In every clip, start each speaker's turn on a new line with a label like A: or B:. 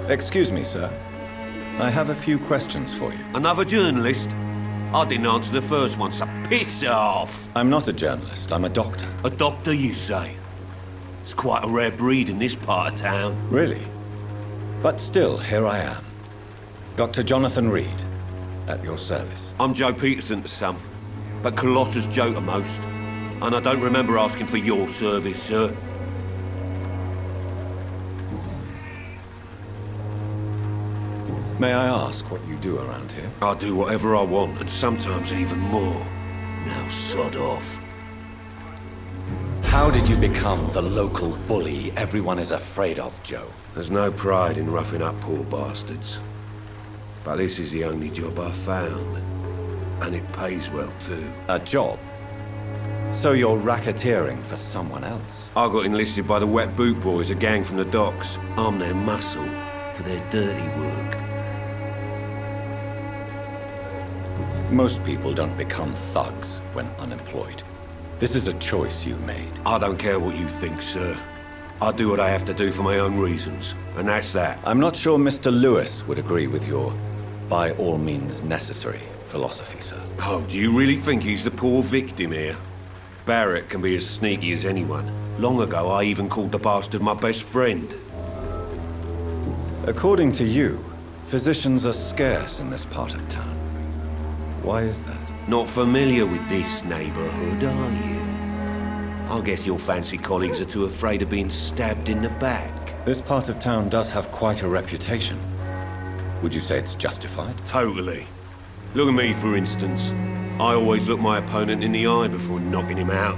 A: Excuse me, sir. I have a few questions for you.
B: Another journalist? I didn't answer the first one, so piss off!
A: I'm not a journalist, I'm a doctor.
B: A doctor, you say? It's quite a rare breed in this part of town.
A: Really? But still, here I am. Dr. Jonathan Reed, at your service.
B: I'm Joe Peterson to some, but Colossus Joe to most. And I don't remember asking for your service, sir.
A: May I ask what you do around here?
B: I do whatever I want, and sometimes even more. Now sod off.
C: How did you become the local bully everyone is afraid of, Joe?
B: There's no pride in roughing up poor bastards. But this is the only job I've found. And it pays well, too.
A: A job? So you're racketeering for someone else?
B: I got enlisted by the Wet Boot Boys, a gang from the docks. I'm their muscle for their dirty work.
A: Most people don't become thugs when unemployed. This is a choice you made.
B: I don't care what you think, sir. I do what I have to do for my own reasons, and that's that.
A: I'm not sure Mr. Lewis would agree with your by all means necessary philosophy, sir.
B: Oh, do you really think he's the poor victim here? Barrett can be as sneaky as anyone. Long ago, I even called the bastard my best friend.
A: According to you, physicians are scarce in this part of town. Why is that?
B: Not familiar with this neighborhood, are you? I guess your fancy colleagues are too afraid of being stabbed in the back.
A: This part of town does have quite a reputation. Would you say it's justified?
B: Totally. Look at me, for instance. I always look my opponent in the eye before knocking him out.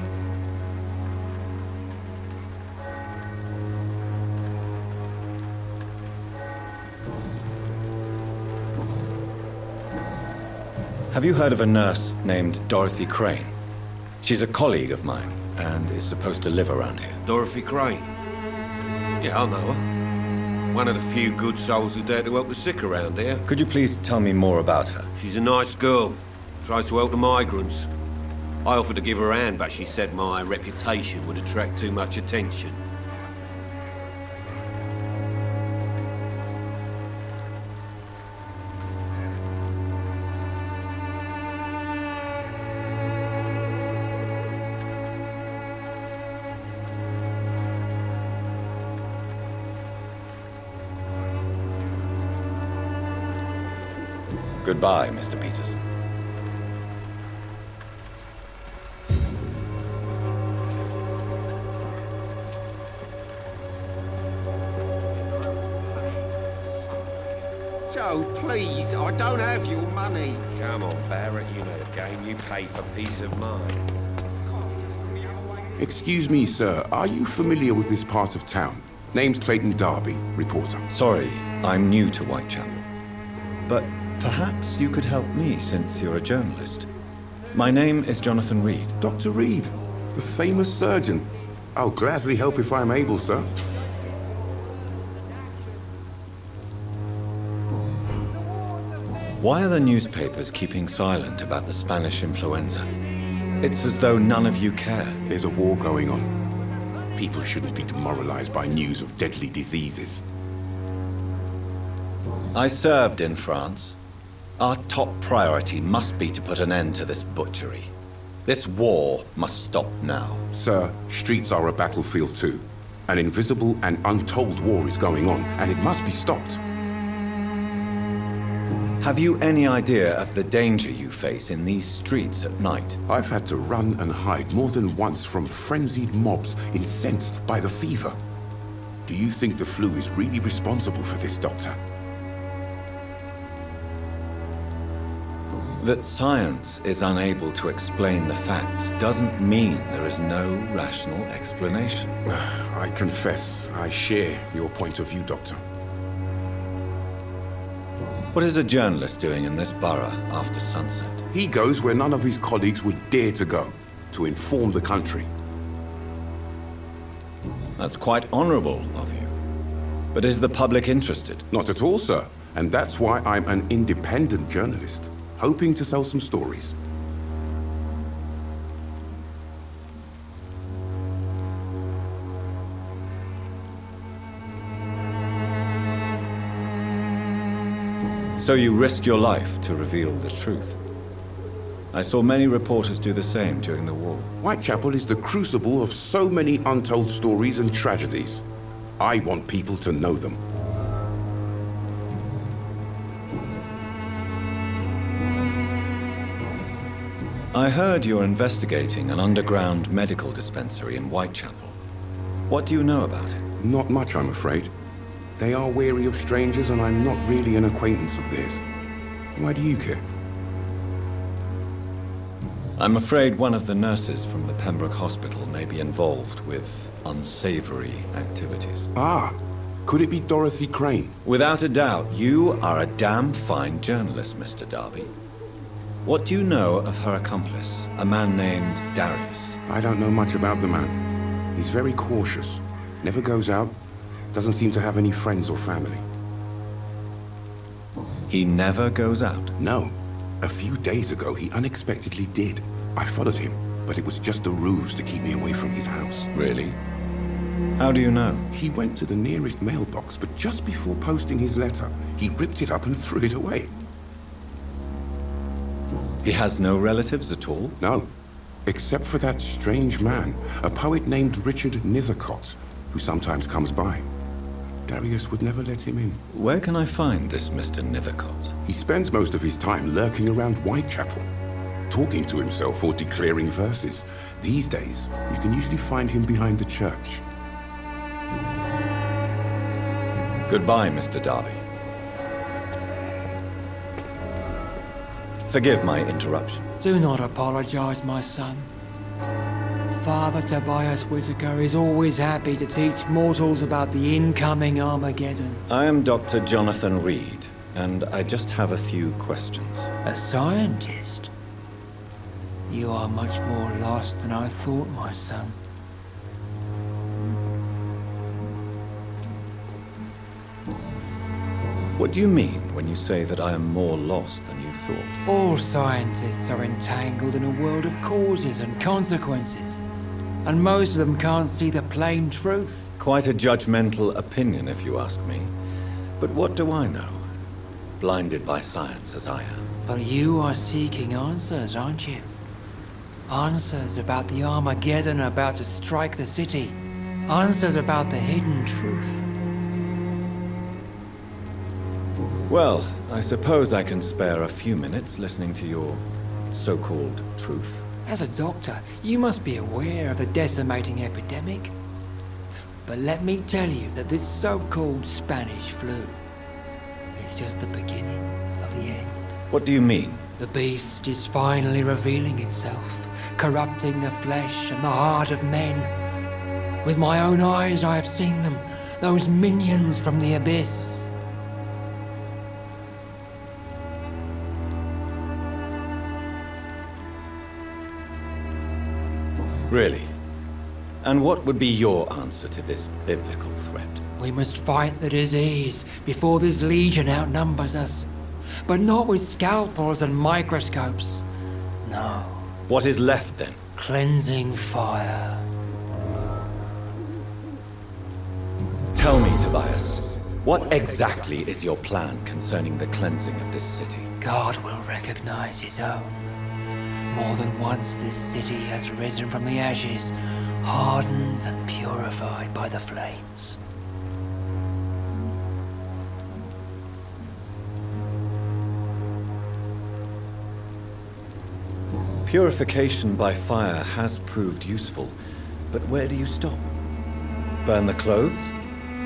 A: Have you heard of a nurse named Dorothy Crane? She's a colleague of mine, and is supposed to live around here.
B: Dorothy Crane? Yeah, I know her. One of the few good souls who dare to help the sick around here.
A: Could you please tell me more about her?
B: She's a nice girl. Tries to help the migrants. I offered to give her a hand, but she said my reputation would attract too much attention.
A: Goodbye, Mr. Peterson.
D: Joe, please, I don't have your money.
B: Come on, Barrett, you know the game. You pay for peace of mind.
E: Excuse me, sir. Are you familiar with this part of town? Name's Clayton Darby, reporter.
A: Sorry, I'm new to Whitechapel. But perhaps you could help me since you're a journalist. My name is Jonathan Reed.
E: Dr. Reed, the famous surgeon. I'll gladly help if I'm able, sir.
A: Why are the newspapers keeping silent about the Spanish influenza? It's as though none of you care.
E: There's a war going on. People shouldn't be demoralized by news of deadly diseases.
A: I served in France. Our top priority must be to put an end to this butchery. This war must stop now.
E: Sir, streets are a battlefield too. An invisible and untold war is going on, and it must be stopped.
A: Have you any idea of the danger you face in these streets at night?
E: I've had to run and hide more than once from frenzied mobs incensed by the fever. Do you think the flu is really responsible for this, Doctor?
A: That science is unable to explain the facts doesn't mean there is no rational explanation.
E: I confess, I share your point of view, Doctor.
A: What is a journalist doing in this borough after sunset?
E: He goes where none of his colleagues would dare to go, to inform the country.
A: That's quite honorable of you. But is the public interested?
E: Not at all, sir. And that's why I'm an independent journalist, hoping to sell some stories.
A: So you risk your life to reveal the truth. I saw many reporters do the same during the war.
E: Whitechapel is the crucible of so many untold stories and tragedies. I want people to know them.
A: I heard you're investigating an underground medical dispensary in Whitechapel. What do you know about it?
E: Not much, I'm afraid. They are wary of strangers, and I'm not really an acquaintance of theirs. Why do you care?
A: I'm afraid one of the nurses from the Pembroke Hospital may be involved with unsavory activities.
E: Ah, could it be Dorothy Crane?
A: Without a doubt, you are a damn fine journalist, Mr. Darby. What do you know of her accomplice, a man named Darius?
E: I don't know much about the man. He's very cautious. Never goes out. Doesn't seem to have any friends or family.
A: He never goes out?
E: No. A few days ago, he unexpectedly did. I followed him, but it was just a ruse to keep me away from his house.
A: Really? How do you know?
E: He went to the nearest mailbox, but just before posting his letter, he ripped it up and threw it away.
A: He has no relatives at all?
E: No. Except for that strange man, a poet named Richard Nethercott, who sometimes comes by. Darius would never let him in.
A: Where can I find this Mr. Nethercott?
E: He spends most of his time lurking around Whitechapel, talking to himself or declaring verses. These days, you can usually find him behind the church.
A: Goodbye, Mr. Darby. Forgive my interruption.
F: Do not apologize, my son. Father Tobias Whitaker is always happy to teach mortals about the incoming Armageddon.
A: I am Dr. Jonathan Reed, and I just have a few questions.
F: A scientist? You are much more lost than I thought, my son.
A: What do you mean when you say that I am more lost than you thought?
F: All scientists are entangled in a world of causes and consequences, and most of them can't see the plain truth.
A: Quite a judgmental opinion, if you ask me. But what do I know? Blinded by science as I am.
F: But you are seeking answers, aren't you? Answers about the Armageddon about to strike the city. Answers about the hidden truth.
A: Well, I suppose I can spare a few minutes listening to your so-called truth.
F: As a doctor, you must be aware of the decimating epidemic. But let me tell you that this so-called Spanish flu is just the beginning of the end.
A: What do you mean?
F: The beast is finally revealing itself, corrupting the flesh and the heart of men. With my own eyes I have seen them, those minions from the abyss.
A: Really? And what would be your answer to this biblical threat?
F: We must fight the disease before this legion outnumbers us. But not with scalpels and microscopes. No.
A: What is left then?
F: Cleansing fire.
A: Tell me, Tobias, what exactly is your plan concerning the cleansing of this city?
F: God will recognize his own. More than once this city has risen from the ashes, hardened and purified by the flames.
A: Purification by fire has proved useful, but where do you stop? Burn the clothes?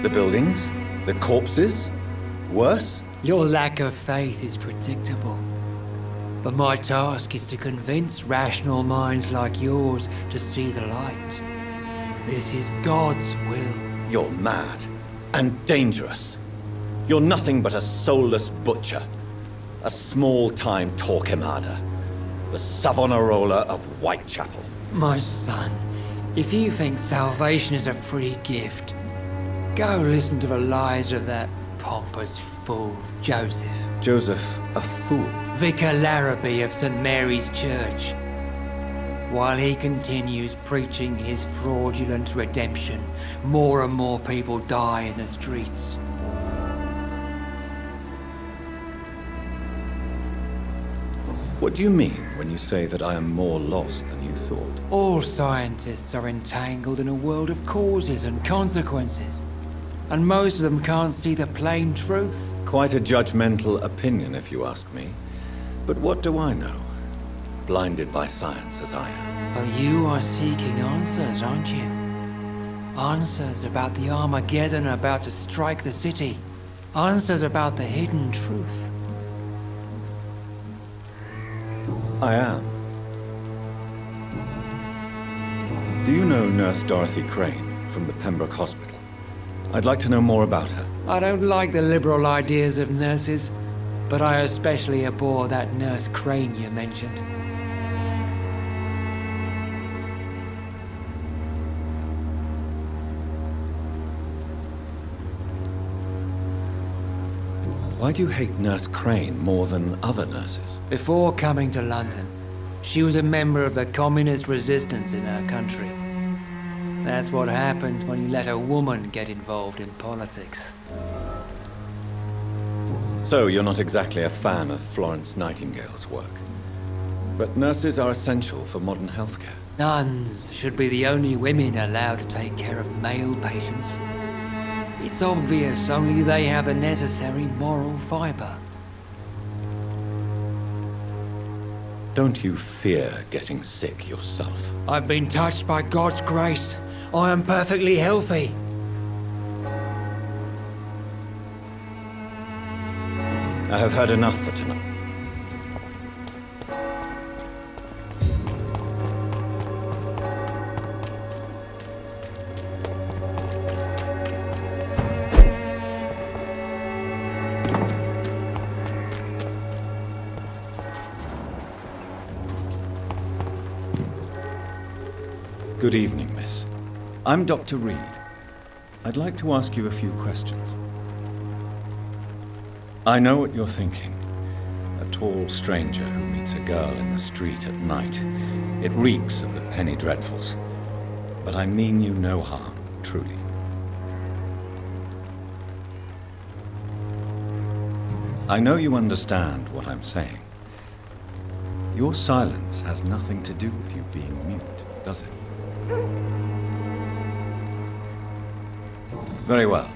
A: The buildings? The corpses? Worse?
F: Your lack of faith is predictable. But my task is to convince rational minds like yours to see the light. This is God's will.
A: You're mad and dangerous. You're nothing but a soulless butcher. A small-time Torquemada. The Savonarola of Whitechapel.
F: My son, if you think salvation is a free gift, go listen to the lies of that pompous fool, Joseph.
A: Joseph, a fool?
F: Vicar Larrabee of St. Mary's Church. While he continues preaching his fraudulent redemption, more and more people die in the streets.
A: What do you mean when you say that I am more lost than you thought?
F: All scientists are entangled in a world of causes and consequences. And most of them can't see the plain truth.
A: Quite a judgmental opinion, if you ask me. But what do I know? Blinded by science as I am.
F: But you are seeking answers, aren't you? Answers about the Armageddon about to strike the city. Answers about the hidden truth.
A: I am. Do you know Nurse Dorothy Crane from the Pembroke Hospital? I'd like to know more about her.
F: I don't like the liberal ideas of nurses, but I especially abhor that Nurse Crane you mentioned.
A: Why do you hate Nurse Crane more than other nurses?
F: Before coming to London, she was a member of the communist resistance in our country. That's what happens when you let a woman get involved in politics.
A: So you're not exactly a fan of Florence Nightingale's work. But nurses are essential for modern healthcare.
F: Nuns should be the only women allowed to take care of male patients. It's obvious only they have the necessary moral fiber.
A: Don't you fear getting sick yourself?
F: I've been touched by God's grace. I am perfectly healthy.
A: I have had enough for tonight. Good evening, miss. I'm Dr. Reed. I'd like to ask you a few questions. I know what you're thinking. A tall stranger who meets a girl in the street at night. It reeks of the penny dreadfuls. But I mean you no harm, truly. I know you understand what I'm saying. Your silence has nothing to do with you being mute, does it? Very well.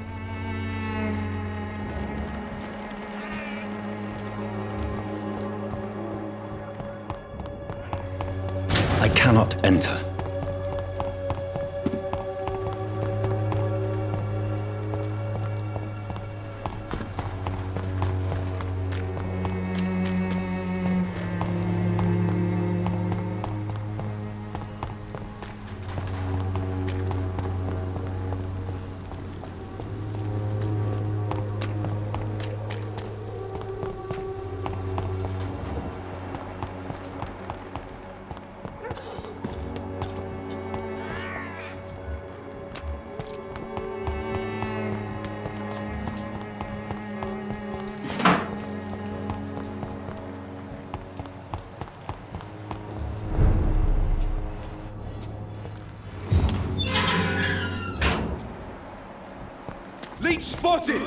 A: I cannot enter.
B: Leech spotted!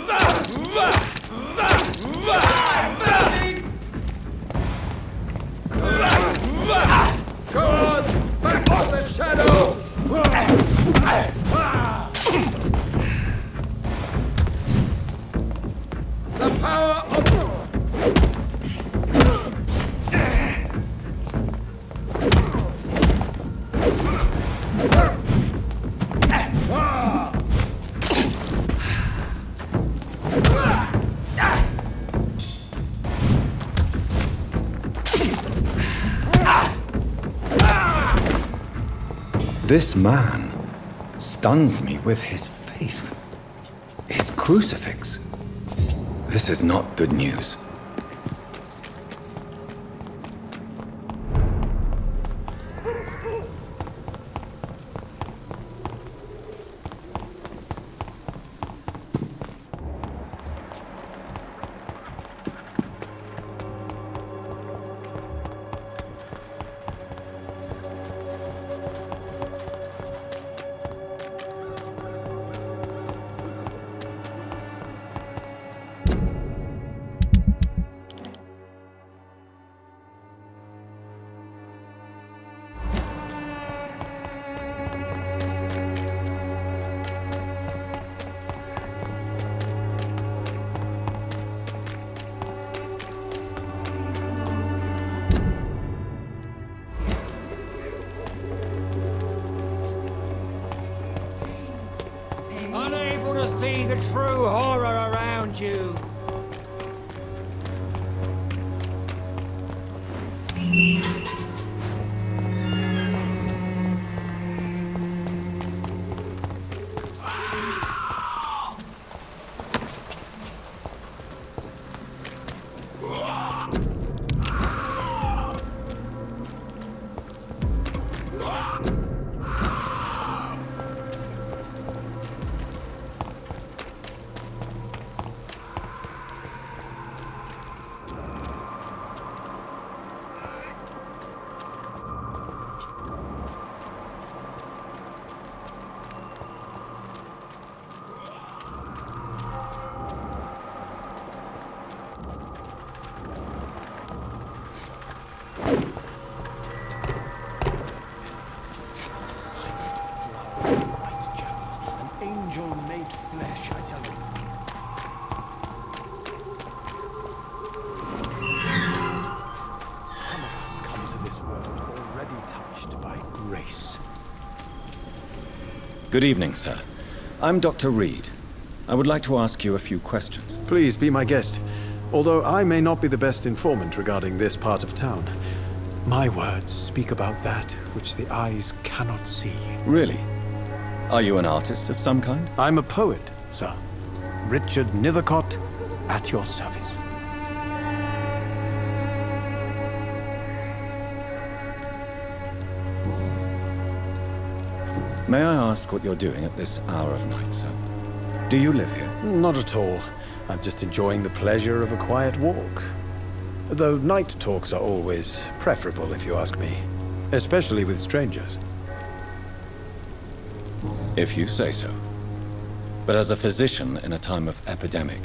G: Charge! Back to the shadows! The power of...
A: This man stuns me with his faith. His crucifix. This is not good news.
F: see the true horror around you.
A: Good evening, sir. I'm Dr. Reed. I would like to ask you a few questions.
H: Please be my guest. Although I may not be the best informant regarding this part of town, my words speak about that which the eyes cannot see.
A: Really? Are you an artist of some kind?
H: I'm a poet, sir. Richard Nethercott, at your service.
A: May I ask what you're doing at this hour of night, sir? Do you live here?
H: Not at all. I'm just enjoying the pleasure of a quiet walk. Though night talks are always preferable, if you ask me. Especially with strangers.
A: If you say so. But as a physician in a time of epidemic,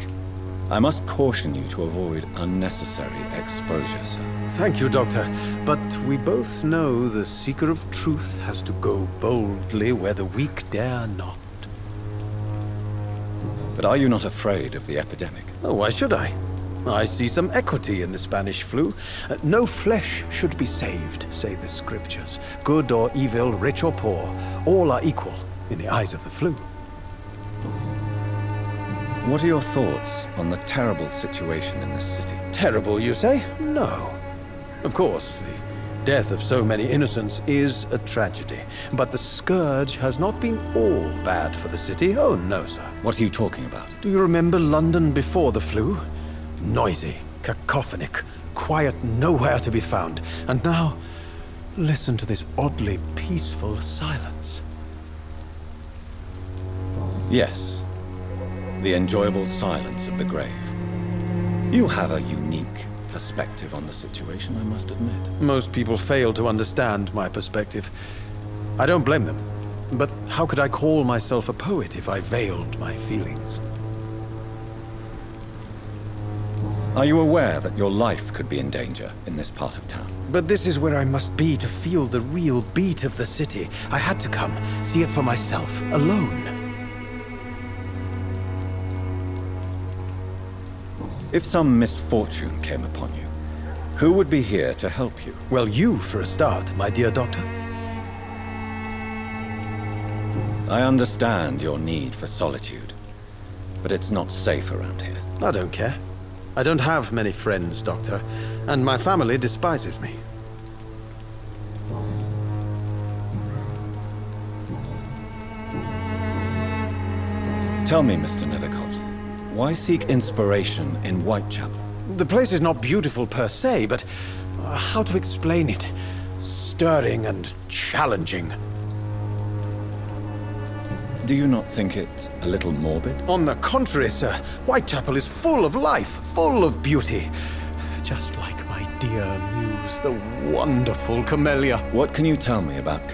A: I must caution you to avoid unnecessary exposure, sir.
H: Thank you, Doctor. But we both know the seeker of truth has to go boldly where the weak dare not.
A: But are you not afraid of the epidemic?
H: Oh, why should I? I see some equity in the Spanish flu. No flesh should be saved, say the scriptures. Good or evil, rich or poor, all are equal in the eyes of the flu.
A: What are your thoughts on the terrible situation in this city?
H: Terrible, you say? No. Of course, the death of so many innocents is a tragedy. But the scourge has not been all bad for the city. Oh, no, sir.
A: What are you talking about?
H: Do you remember London before the flu? Noisy, cacophonic, quiet nowhere to be found. And now, listen to this oddly peaceful silence.
A: Yes. The enjoyable silence of the grave. You have a unique perspective on the situation, I must admit.
H: Most people fail to understand my perspective. I don't blame them. But how could I call myself a poet if I veiled my feelings?
A: Are you aware that your life could be in danger in this part of town?
H: But this is where I must be to feel the real beat of the city. I had to come, see it for myself, alone.
A: If some misfortune came upon you, who would be here to help you?
H: Well, you for a start, my dear doctor.
A: I understand your need for solitude, but it's not safe around here.
H: I don't care. I don't have many friends, Doctor, and my family despises me.
A: Tell me, Mr. Nethercott, why seek inspiration in Whitechapel?
H: The place is not beautiful per se, but how to explain it? Stirring and challenging.
A: Do you not think it a little morbid?
H: On the contrary, sir. Whitechapel is full of life, full of beauty. Just like my dear muse, the wonderful Camellia.
A: What can you tell me about